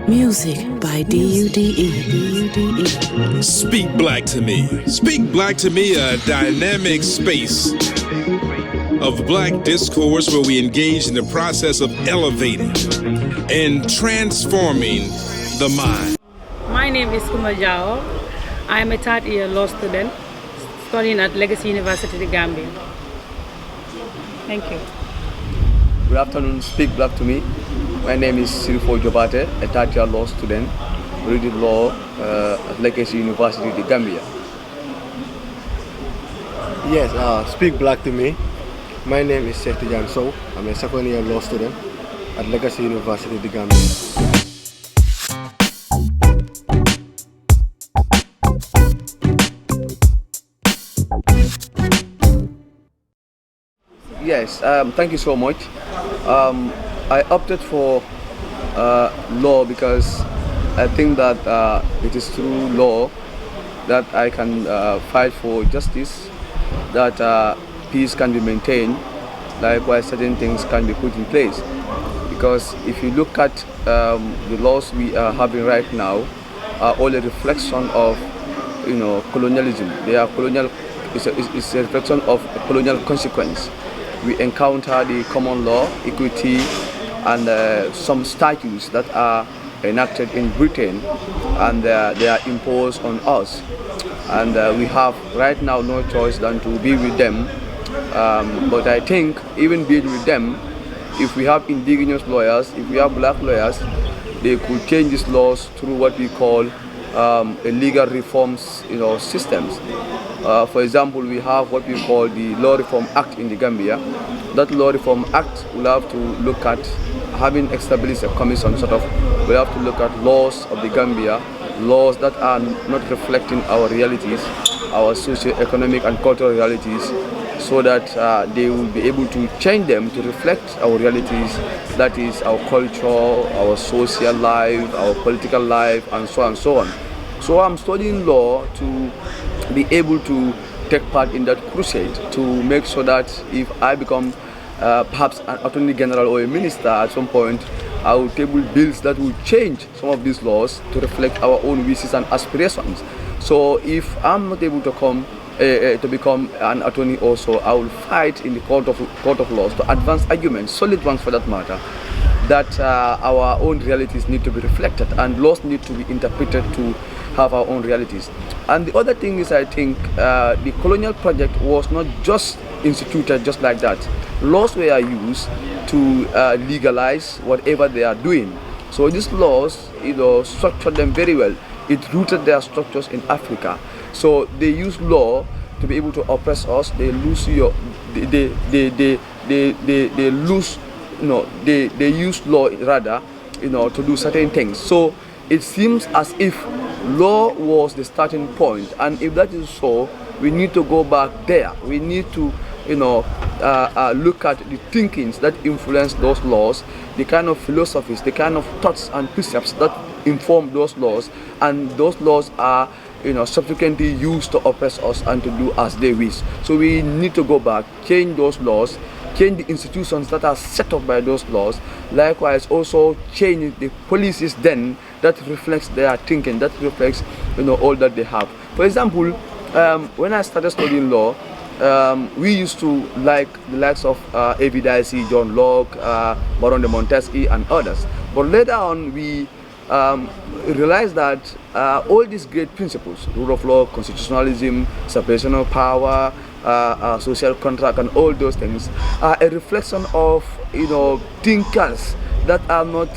Music by DUDE. Speak Black to Me. Speak Black to Me, a dynamic space of Black discourse where we engage in the process of elevating and transforming the mind. My name is Kumba Jawo. I am a third-year law student studying at Legacy University, the Gambia. Thank you. Good afternoon, Speak Black to Me. My name is Sheriffo Jobereth, a third-year law student, reading law at Legacy University, the Gambia. Yes, Speak Black to Me. My name is Tijan. Sowe. I'm a second-year law student at Legacy University, the Gambia. Yes, thank you so much. I opted for law because I think that it is through law that I can fight for justice, that peace can be maintained, likewise certain things can be put in place. Because if you look at the laws we are having right now, are all a reflection of, colonialism. They are colonial. It's a reflection of a colonial consequence. We encounter the common law, equity, and some statutes that are enacted in Britain, and they are imposed on us. And we have right now no choice than to be with them. But I think even being with them, if we have indigenous lawyers, if we have black lawyers, they could change these laws through what we call a legal reforms, systems. For example, we have what we call the Law Reform Act in the Gambia. That Law Reform Act will have to look at, having established a commission we have to look at laws of the Gambia, laws that are not reflecting our realities, our socio-economic and cultural realities, so that they will be able to change them to reflect our realities, that is our culture, our social life, our political life, and so on and so on. So I'm studying law to be able to take part in that crusade, to make sure that if I become perhaps an attorney general or a minister at some point, I will table bills that will change some of these laws to reflect our own wishes and aspirations. So if I'm not able to become an attorney also, I will fight in the court of laws to advance arguments, solid ones for that matter, that our own realities need to be reflected and laws need to be interpreted to have our own realities. And the other thing is, I think the colonial project was not just instituted just like that. Laws were used to legalize whatever they are doing. So these laws, structured them very well. It rooted their structures in Africa. So they use law to be able to oppress us. They use law rather, to do certain things. So it seems as if law was the starting point, and if that is so, we need to go back there. We need to, look at the thinkings that influence those laws, the kind of philosophies, the kind of thoughts and precepts that inform those laws, and those laws are, subsequently used to oppress us and to do as they wish. So we need to go back, change those laws, change the institutions that are set up by those laws, likewise also change the policies then that reflects their thinking, that reflects all that they have. For example, when I started studying law, we used to like the likes of A.V. Dicey, John Locke, Baron de Montesquieu and others. But later on we realized that all these great principles, rule of law, constitutionalism, separation of power, social contract and all those things are a reflection of thinkers that are not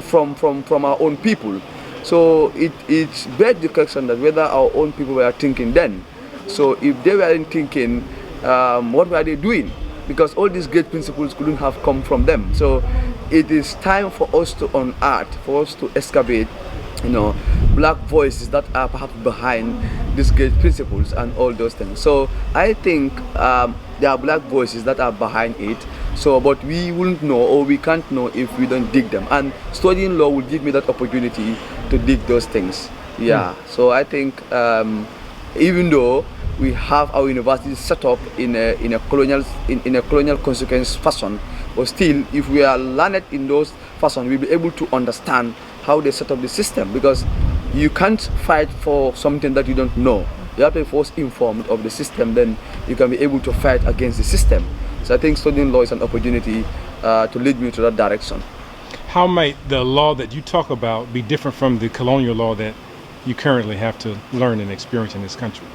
from our own people. So it's begs the question that whether our own people were thinking then. So if they weren't thinking, what were they doing? Because all these great principles couldn't have come from them. So it is time for us to unearth, for us to excavate, black voices that are perhaps behind these great principles and all those things. So I think there are black voices that are behind it. So, but we wouldn't know, or we can't know if we don't dig them. And studying law will give me that opportunity to dig those things. Yeah. So I think even though we have our universities set up in a colonial consequence fashion, but still, if we are learned in those fashion, we'll be able to understand how they set up the system, because you can't fight for something that you don't know. You have to be first informed of the system, then you can be able to fight against the system. So I think studying law is an opportunity to lead me to that direction. How might the law that you talk about be different from the colonial law that you currently have to learn and experience in this country?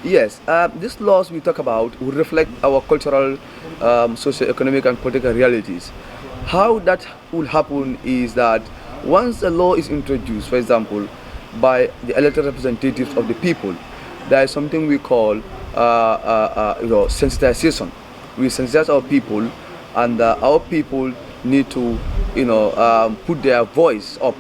Yes, these laws we talk about will reflect our cultural, socio-economic and political realities. How that will happen is that once a law is introduced, for example, by the elected representatives of the people, there is something we call sensitization. We sensitize our people, and our people need to put their voice up,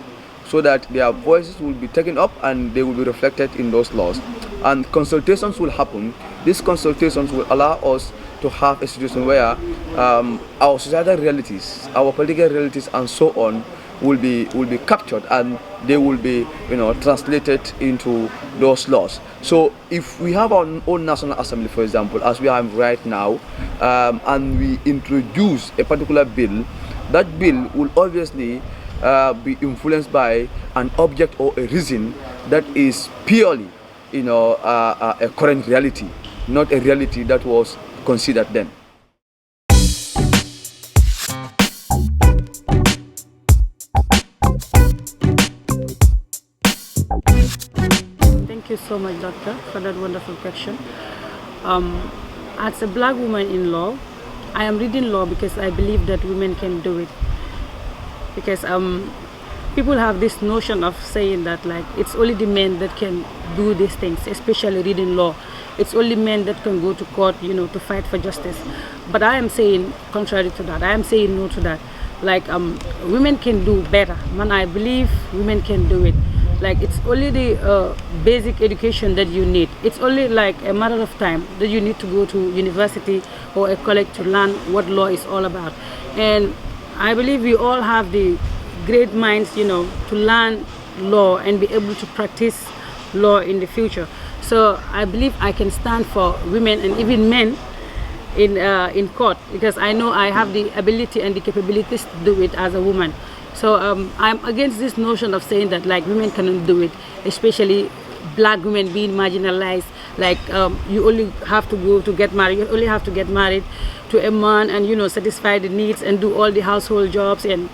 so that their voices will be taken up and they will be reflected in those laws. And consultations will happen. These consultations will allow us to have a situation where our societal realities, our political realities and so on will be captured, and they will be translated into those laws. So if we have our own National Assembly, for example, as we have right now, and we introduce a particular bill, that bill will obviously be influenced by an object or a reason that is purely a current reality, not a reality that was considered then. Thank you so much, Doctor, for that wonderful question. As a black woman in law, I am reading law because I believe that women can do it. Because people have this notion of saying that it's only the men that can do these things, especially reading law. It's only men that can go to court, to fight for justice. But I am saying contrary to that. I am saying no to that. Women can do better. Man, I believe women can do it. It's only the basic education that you need. It's only a matter of time that you need to go to university or a college to learn what law is all about. And I believe we all have the great minds, to learn law and be able to practice law in the future. So I believe I can stand for women and even men in court, because I know I have the ability and the capabilities to do it as a woman. So I'm against this notion of saying that women cannot do it, especially black women being marginalized. You only have to go to get married. You only have to get married to a man and satisfy the needs and do all the household jobs, and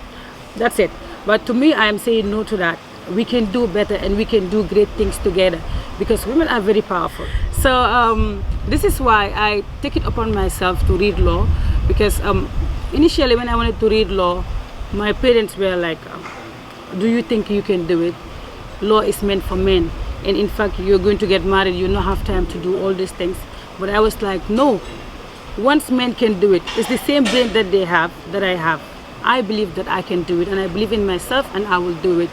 that's it. But to me, I am saying no to that. We can do better and we can do great things together, because women are very powerful. So this is why I take it upon myself to read law, because initially when I wanted to read law, my parents were like, do you think you can do it? Law is meant for men. And in fact, you're going to get married, you don't have time to do all these things. But I was like, no. Once men can do it, it's the same brain that they have, that I have. I believe that I can do it, and I believe in myself, and I will do it.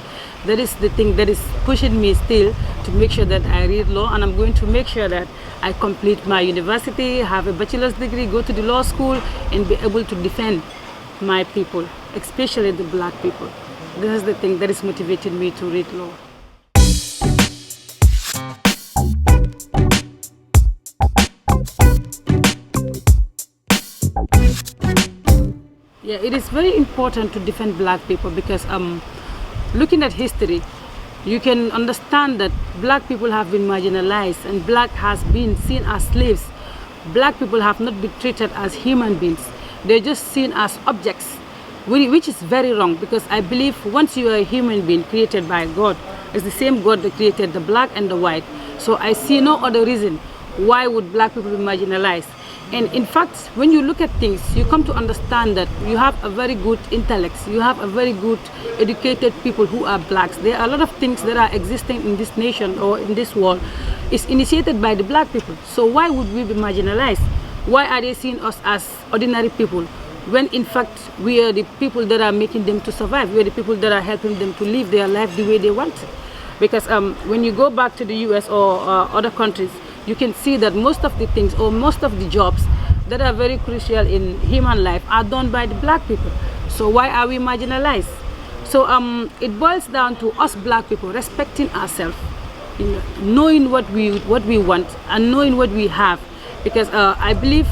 That is the thing that is pushing me still to make sure that I read law, and I'm going to make sure that I complete my university, have a bachelor's degree, go to the law school, and be able to defend my people, especially the black people. This is the thing that is motivating me to read law. Yeah, it is very important to defend black people, because looking at history, you can understand that black people have been marginalized and black has been seen as slaves. Black people have not been treated as human beings. They're just seen as objects, which is very wrong, because I believe once you are a human being created by God, it's the same God that created the black and the white. So I see no other reason why would black people be marginalized. And in fact, when you look at things, you come to understand that you have a very good intellect, you have a very good educated people who are blacks. There are a lot of things that are existing in this nation or in this world is initiated by the black people. So why would we be marginalized? Why are they seeing us as ordinary people, when in fact we are the people that are making them to survive? We are the people that are helping them to live their life the way they want. Because when you go back to the US or other countries, you can see that most of the things or most of the jobs that are very crucial in human life are done by the black people. So why are we marginalized? So it boils down to us black people respecting ourselves, knowing what we want and knowing what we have, because I believe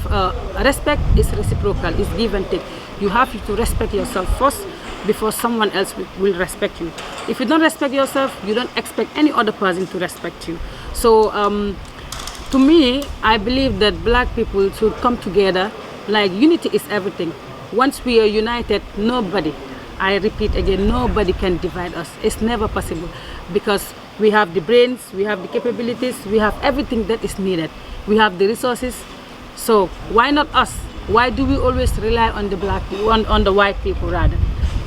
respect is reciprocal, it's give and take. You have to respect yourself first before someone else will respect you. If you don't respect yourself, you don't expect any other person to respect you. So to me, I believe that black people should come together. Like, unity is everything. Once we are united, nobody, I repeat again, nobody can divide us. It's never possible, because we have the brains, we have the capabilities, we have everything that is needed. We have the resources. So why not us? Why do we always rely on the black, on the white people rather,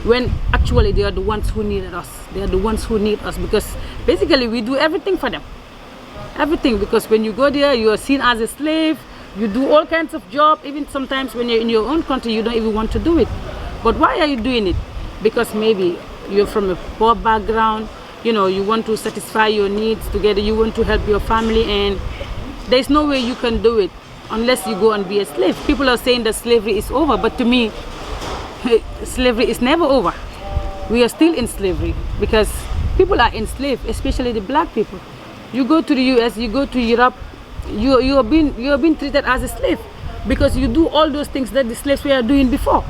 when actually they are the ones who needed us? They are the ones who need us, because basically we do everything for them. Everything, because when you go there, you are seen as a slave. You do all kinds of job. Even sometimes when you're in your own country, you don't even want to do it. But why are you doing it? Because maybe you're from a poor background, you know, you want to satisfy your needs together, you want to help your family, and there's no way you can do it unless you go and be a slave. People are saying that slavery is over, but to me, slavery is never over. We are still in slavery, because people are enslaved, especially the black people. You go to the US, you go to Europe, you are being treated as a slave, because you do all those things that the slaves were doing before.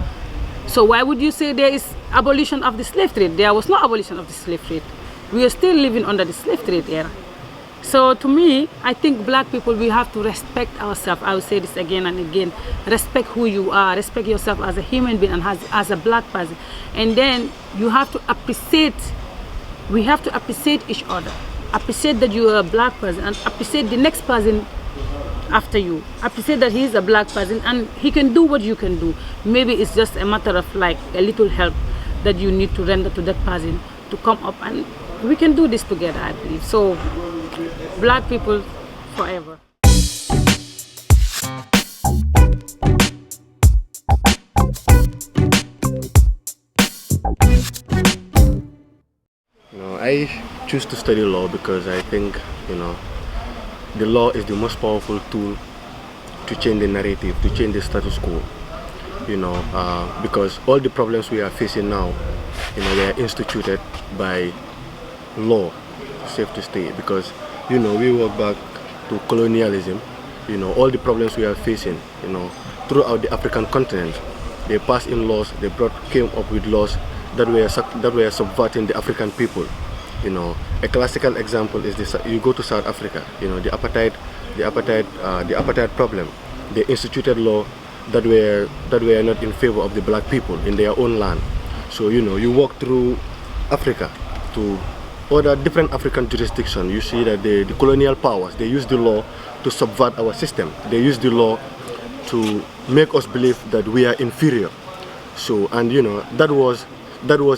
So why would you say there is abolition of the slave trade? There was no abolition of the slave trade. We are still living under the slave trade era. So to me, I think black people, we have to respect ourselves. I will say this again and again. Respect who you are, respect yourself as a human being and as a black person. And then you have to appreciate, we have to appreciate each other. Appreciate that you are a black person, and appreciate the next person after you. Appreciate that he is a black person and he can do what you can do. Maybe it's just a matter of like a little help that you need to render to that person to come up, and we can do this together, I believe. So black people forever. I choose to study law because I think, the law is the most powerful tool to change the narrative, to change the status quo. Because all the problems we are facing now, they are instituted by law, safe to say. Because, we work back to colonialism, all the problems we are facing, throughout the African continent. They passed in laws, they came up with laws that were subverting the African people. A classical example is this: you go to South Africa, the apartheid problem. They instituted law that were not in favor of the black people in their own land. So you walk through Africa to other different African jurisdictions, you see that the colonial powers, they use the law to subvert our system. They use the law to make us believe that we are inferior. So, and that was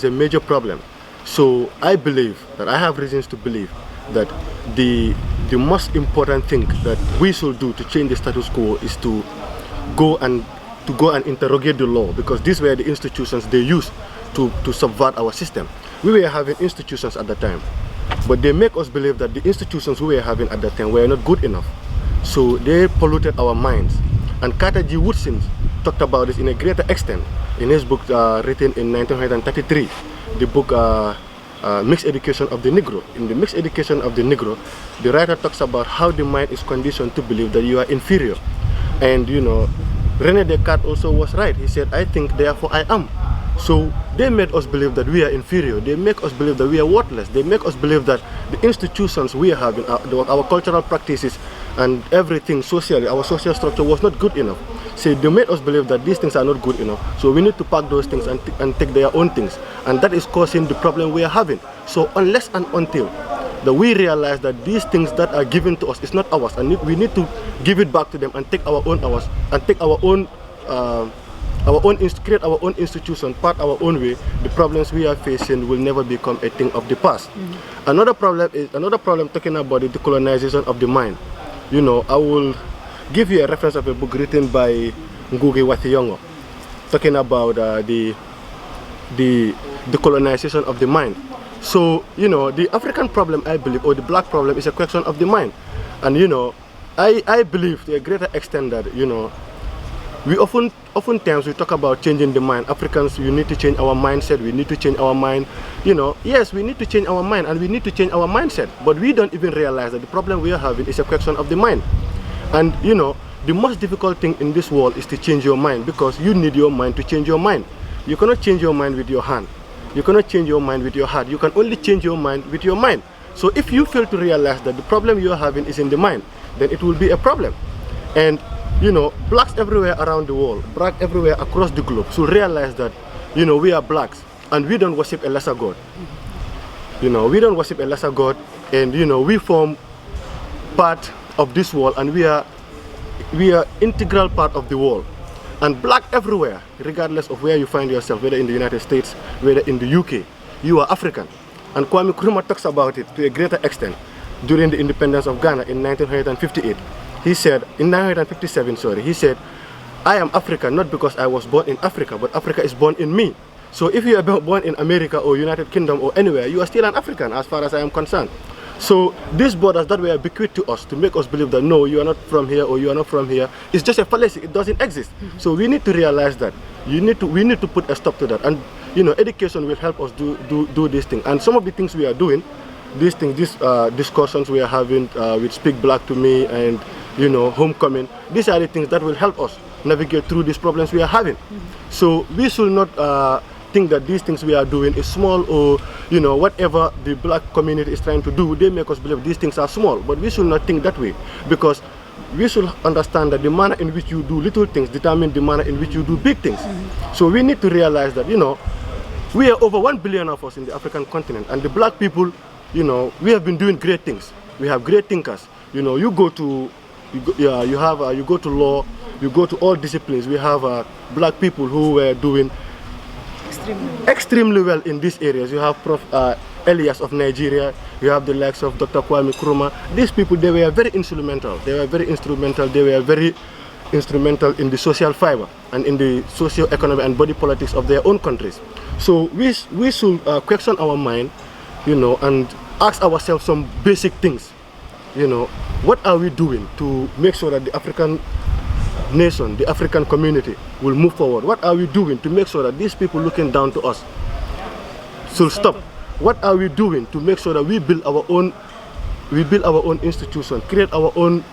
a major problem. So I believe that I have reasons to believe that the most important thing that we should do to change the status quo is to go and interrogate the law, because these were the institutions they used to subvert our system. We were having institutions at the time, but they make us believe that the institutions we were having at that time were not good enough. So they polluted our minds. And Carter G. Woodson talked about this in a greater extent in his book written in 1933, the book Mixed Education of the Negro. In the Mixed Education of the Negro, the writer talks about how the mind is conditioned to believe that you are inferior. And René Descartes also was right. He said, I think, therefore I am. So they made us believe that we are inferior. They make us believe that we are worthless. They make us believe that the institutions we are having, our cultural practices and everything socially, our social structure was not good enough. So they made us believe that these things are not good enough. So we need to pack those things and take their own things. And that is causing the problem we are having. So unless and until that we realize that these things that are given to us is not ours, and we need to give it back to them and take our own hours and take create our own institution, part our own way, the problems we are facing will never become a thing of the past. Another problem talking about the decolonization of the mind. I will give you a reference of a book written by Ngugi wa Thiong'o talking about the decolonization of the mind. So, the African problem, I believe, or the black problem, is a question of the mind. And, I believe to a greater extent that, we oftentimes we talk about changing the mind. Africans, we need to change our mindset, we need to change our mind. You know, yes, we need to change our mind and we need to change our mindset, but we don't even realize that the problem we are having is a question of the mind. And you know, the most difficult thing in this world is to change your mind, because you need your mind to change your mind. You cannot change your mind with your hand. You cannot change your mind with your heart. You can only change your mind with your mind. So if you fail to realize that the problem you are having is in the mind, then it will be a problem. And you know, blacks everywhere around the world, black everywhere across the globe, should realize that, you know, we are blacks and we don't worship a lesser god. You know, we don't worship a lesser god, and you know, we form part of this world, and we are integral part of the world. And black everywhere, regardless of where you find yourself, whether in the United States, whether in the UK, you are African. And Kwame Nkrumah talks about it to a greater extent during the independence of Ghana in 1958. He said, in 1957, sorry, he said, I am African not because I was born in Africa, but Africa is born in me. So if you are born in America or United Kingdom or anywhere, you are still an African as far as I am concerned. So these borders that were bequeathed to us to make us believe that no, you are not from here or you are not from here, it's just a fallacy. It doesn't exist. So we need to realize that we need to put a stop to that. And you know, education will help us do this thing. And some of the things we are doing, these things, these discussions we are having with Speak Black to Me and you know, Homecoming, these are the things that will help us navigate through these problems we are having. So we should not think that these things we are doing is small, or you know, whatever the black community is trying to do, they make us believe these things are small. But we should not think that way, because we should understand that the manner in which you do little things determine the manner in which you do big things. So we need to realize that, you know, we are over 1 billion of us in the African continent, and the black people, you know, we have been doing great things. We have great thinkers. You know, you go to law, you go to all disciplines. We have black people who were doing extremely well in these areas. You have Prof. Elias of Nigeria, you have the likes of Dr. Kwame Nkrumah. These people, they were very instrumental. They were very instrumental in the social fiber and in the socio-economic and body politics of their own countries. So we should question our mind, you know, and ask ourselves some basic things. You know, what are we doing to make sure that the African nation, the African community will move forward? What are we doing to make sure that these people looking down to us should stop? What are we doing to make sure that we build our own institution, create our own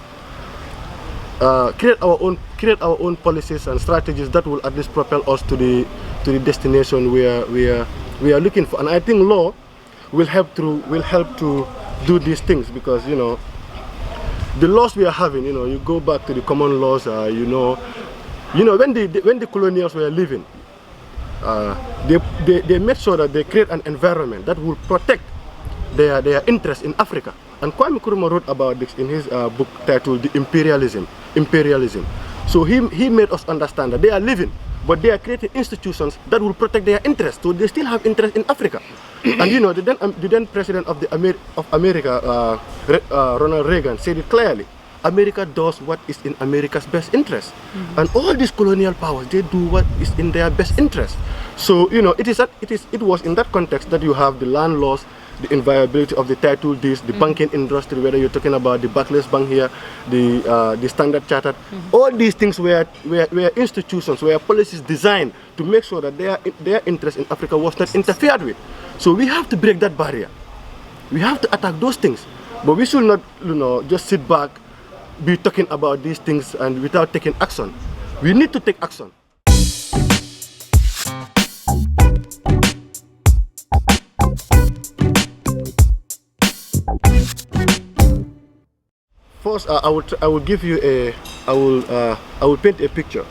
policies and strategies that will at least propel us to the destination where we are looking for? And I think law will help to do these things, because you know, the laws we are having, you know, you go back to the common laws, you know when the colonials were living, they made sure that they create an environment that will protect their interest in Africa. And Kwame Nkrumah wrote about this in his book titled The Imperialism. So he made us understand that they are living, but they are creating institutions that will protect their interests. So they still have interest in Africa. And you know, the then president of America, Ronald Reagan, said it clearly: America does what is in America's best interest. And all these colonial powers, they do what is in their best interest. So you know, it was in that context that you have the land laws, the inviolability of the title deeds, the banking industry, whether you're talking about the Barclays Bank here, the Standard Chartered, all these things were institutions, were policies designed to make sure that their interest in Africa was not interfered with. So we have to break that barrier. We have to attack those things, but we should not, you know, just sit back, be talking about these things and without taking action. We need to take action. First, I will give you I will paint a picture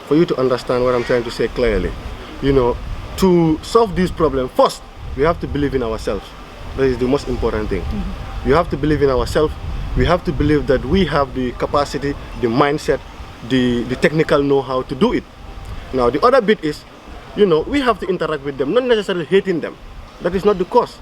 for you to understand what I'm trying to say clearly. You know, to solve this problem, first we have to believe in ourselves. That is the most important thing. You have to believe in ourselves. We have to believe that we have the capacity, the mindset, the technical know-how to do it. Now, the other bit is, you know, we have to interact with them, not necessarily hating them. That is not the cause.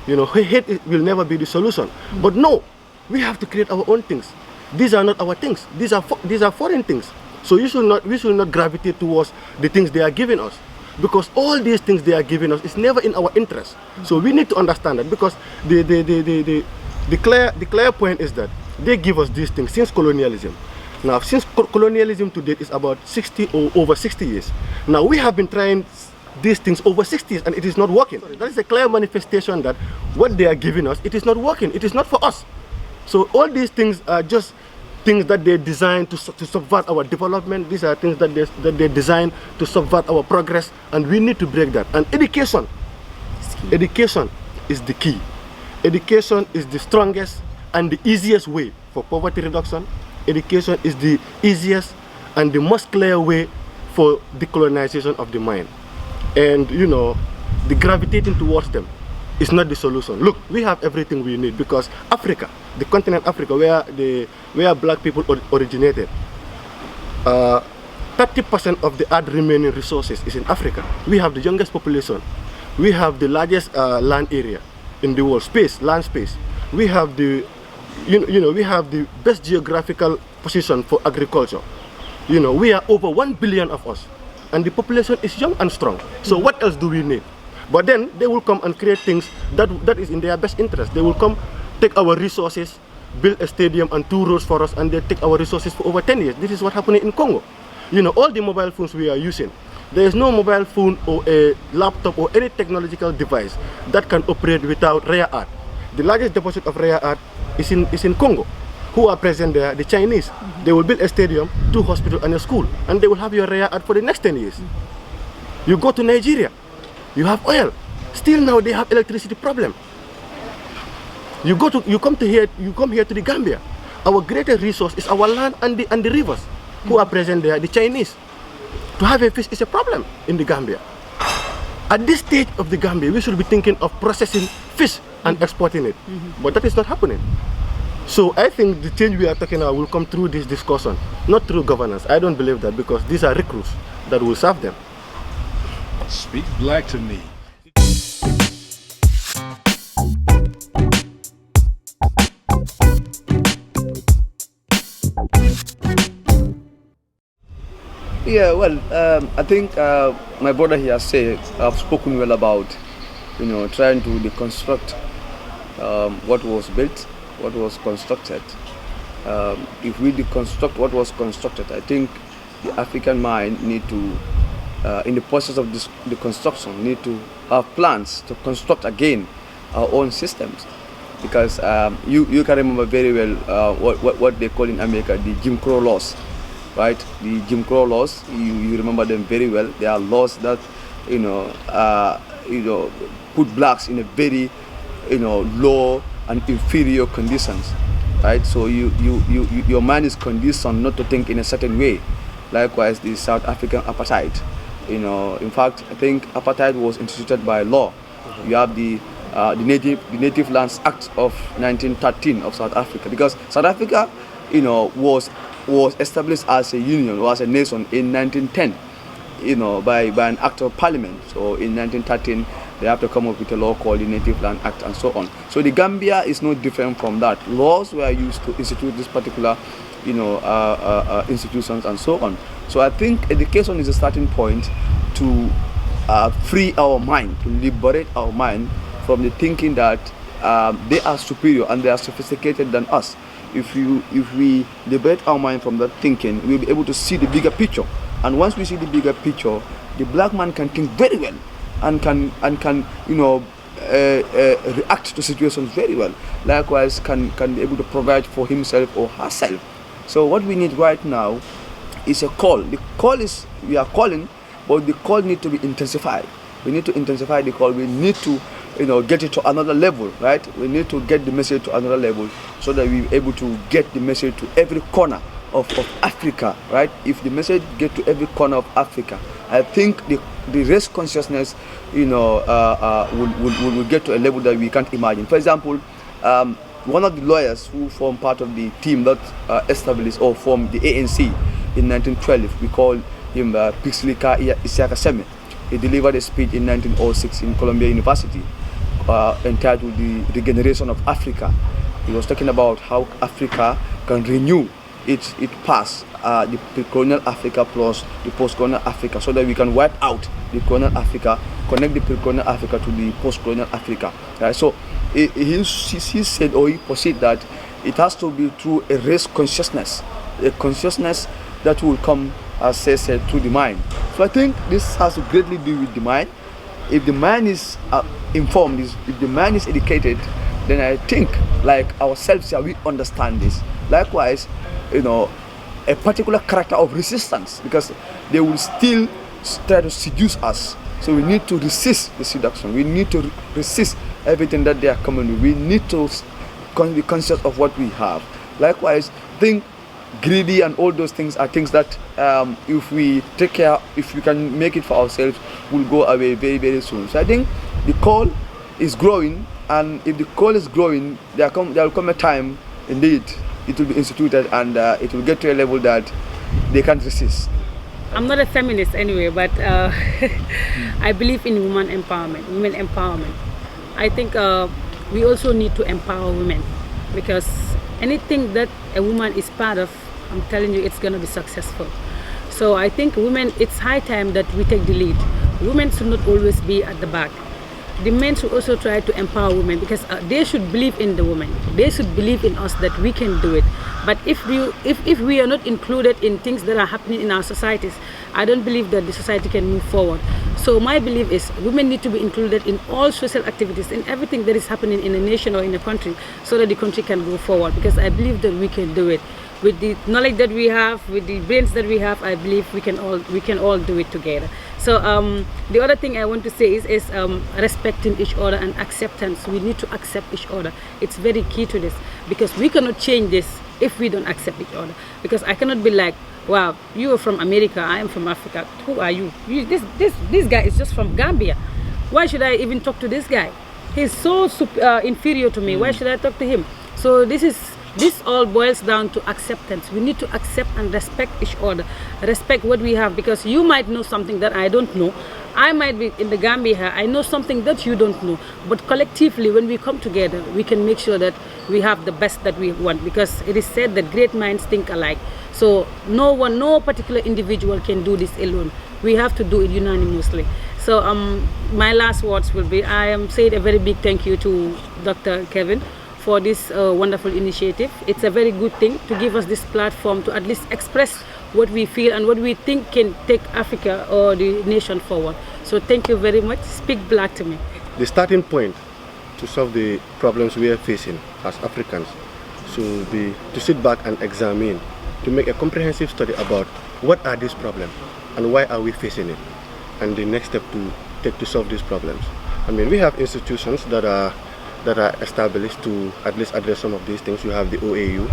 You know, hate will never be the solution. But no, we have to create our own things. These are not our things. These are foreign things. So we should not gravitate towards the things they are giving us, because all these things they are giving us is never in our interest. So we need to understand that, because the clear point is that they give us these things since colonialism. Now, since colonialism to date is about 60 or over 60 years, now we have been trying these things over 60 years and it is not working. That is a clear manifestation that what they are giving us, it is not working. It is not for us. So all these things are just things that they designed to subvert our development. These are things that they designed to subvert our progress, and we need to break that. And education is the key. Education is the strongest and the easiest way for poverty reduction. Education is the easiest and the most clear way for decolonization of the mind. And you know, the gravitating towards them is not the solution. Look, we have everything we need because Africa, the continent Africa, where black people originated, 30% of the earth remaining resources is in Africa. We have the youngest population. We have the largest land area in the world, land space. We have the, we have the best geographical position for agriculture. You know, we are over 1 billion of us, and the population is young and strong. So what else do we need? But then they will come and create things that is in their best interest. They will come, take our resources, build a stadium and 2 roads for us, and they take our resources for over 10 years. This is what happened in Congo. You know, all the mobile phones we are using, there is no mobile phone or a laptop or any technological device that can operate without rare earth. The largest deposit of rare earth is in Congo. Who are present there? The Chinese. They will build a stadium, 2 hospitals and a school, and they will have your rare earth for the next 10 years. You go to Nigeria, you have oil. Still now they have electricity problem. You come here to the Gambia. Our greatest resource is our land and the rivers. Who are present there? The Chinese. To have a fish is a problem in the Gambia. At this stage of the Gambia, we should be thinking of processing fish and exporting it. But that is not happening. So I think the change we are talking about will come through this discussion, not through governance. I don't believe that because these are recruits that will serve them. Speak black to me. Yeah, well, I think my brother here said I've spoken well about, trying to deconstruct what was built, what was constructed. If we deconstruct what was constructed, I think the African mind need to, in the process of this deconstruction, need to have plans to construct again our own systems. Because you can remember very well what they call in America the Jim Crow laws. Right, the Jim Crow laws, you remember them very well. They are laws that, put blacks in a very, low and inferior conditions, right? So your mind is conditioned not to think in a certain way. Likewise, the South African apartheid. In fact, I think apartheid was instituted by law. You have the Native Lands Act of 1913 of South Africa, because South Africa, was established as a union or as a nation in 1910, by an act of parliament. So in 1913, they have to come up with a law called the Native Land Act and so on. So the Gambia is no different from that. Laws were used to institute this particular, institutions and so on. So I think education is a starting point to free our mind, to liberate our mind from the thinking that they are superior and they are sophisticated than us. If we liberate our mind from that thinking, we'll be able to see the bigger picture. And once we see the bigger picture, the black man can think very well and can react to situations very well. Likewise, can be able to provide for himself or herself. So what we need right now is a call. The call is, we are calling, but the call needs to be intensified. We need to intensify the call. We need to get it to another level, right? We need to get the message to another level so that we're able to get the message to every corner of Africa, right? If the message get to every corner of Africa, I think the race consciousness, will get to a level that we can't imagine. For example, one of the lawyers who formed part of the team that established or formed the ANC in 1912, we call him Pixlika Isiaka Seme. He delivered a speech in 1906 in Columbia University entitled The Regeneration of Africa. He was talking about how Africa can renew its past, the pre-colonial Africa plus the post-colonial Africa, so that we can wipe out the colonial Africa, connect the pre-colonial Africa to the post-colonial Africa. Right? So he said, or he proceeded that it has to be through a race consciousness a consciousness that will come, as I said, through the mind. So I think this has to greatly do with the mind. If the mind is informed, if the mind is educated, then I think, like ourselves here, we understand this. Likewise, a particular character of resistance, because they will still try to seduce us. So we need to resist the seduction. We need to resist everything that they are coming with. We need to be conscious of what we have. Likewise, think greedy and all those things are things that if we take care, if we can make it for ourselves, will go away very, very soon. So I think the call is growing, and if the call is growing, there will come a time, indeed, it will be instituted, and it will get to a level that they can't resist. I'm not a feminist anyway, but I believe in women empowerment. I think we also need to empower women, because anything that a woman is part of, I'm telling you, it's going to be successful. So I think women, it's high time that we take the lead. Women should not always be at the back. The men should also try to empower women, because they should believe in the women. They should believe in us that we can do it. But if we are not included in things that are happening in our societies, I don't believe that the society can move forward. So my belief is women need to be included in all social activities, in everything that is happening in a nation or in a country, so that the country can go forward, because I believe that we can do it. With the knowledge that we have, with the brains that we have, I believe we can all do it together. So the other thing I want to say is respecting each other and acceptance. We need to accept each other. It's very key to this, because we cannot change this if we don't accept each other. Because I cannot be like, wow, you are from America, I am from Africa. Who are you? This guy is just from Gambia. Why should I even talk to this guy? He's so inferior to me. Why should I talk to him? So this all boils down to acceptance. We need to accept and respect each other, respect what we have, because you might know something that I don't know. I might be in the Gambia, I know something that you don't know. But collectively, when we come together, we can make sure that we have the best that we want, because it is said that great minds think alike. So no particular individual can do this alone. We have to do it unanimously. So my last words will be, I am saying a very big thank you to Dr. Kevin for this wonderful initiative. It's a very good thing to give us this platform to at least express what we feel and what we think can take Africa or the nation forward. So thank you very much. Speak Black to me. The starting point to solve the problems we are facing as Africans should be to sit back and examine, to make a comprehensive study about what are these problems and why are we facing it, and the next step to take to solve these problems. I mean, we have institutions that are established to at least address some of these things. You have the OAU,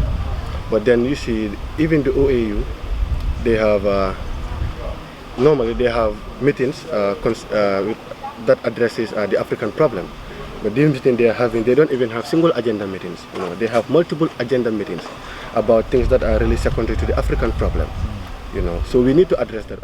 but then you see even the OAU, they have normally they have meetings that addresses the African problem. But these meetings they are having, they don't even have single agenda meetings. They have multiple agenda meetings about things that are really secondary to the African problem. So we need to address that.